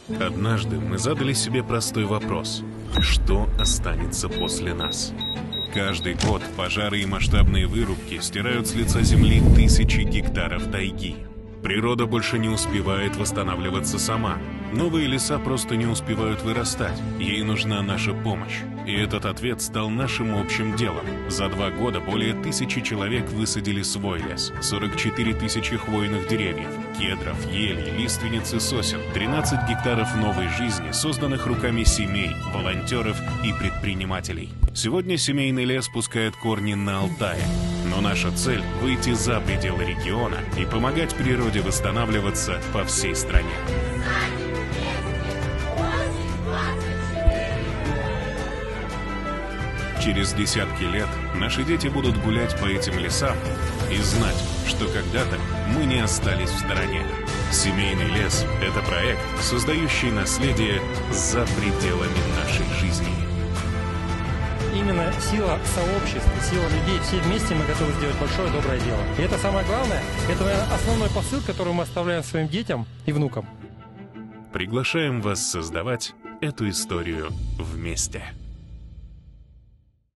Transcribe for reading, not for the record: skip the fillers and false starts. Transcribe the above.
Однажды мы задали себе простой вопрос: что останется после нас? Каждый год пожары и масштабные вырубки стирают с лица земли тысячи гектаров тайги. Природа больше не успевает восстанавливаться сама. Новые леса просто не успевают вырастать. Ей нужна наша помощь. И этот ответ стал нашим общим делом. За 2 года более 1000 человек высадили свой лес. 44 тысячи хвойных деревьев, кедров, елей, лиственниц и сосен. 13 гектаров новой жизни, созданных руками семей, волонтеров и предпринимателей. Сегодня семейный лес пускает корни на Алтае. Но наша цель — выйти за пределы региона и помогать природе восстанавливаться по всей стране. Через десятки лет наши дети будут гулять по этим лесам и знать, что когда-то мы не остались в стороне. Семейный лес — это проект, создающий наследие за пределами нашей жизни. Именно сила сообществ, сила людей, все вместе мы готовы сделать большое доброе дело. И это самое главное, это, наверное, основной посыл, который мы оставляем своим детям и внукам. Приглашаем вас создавать эту историю вместе.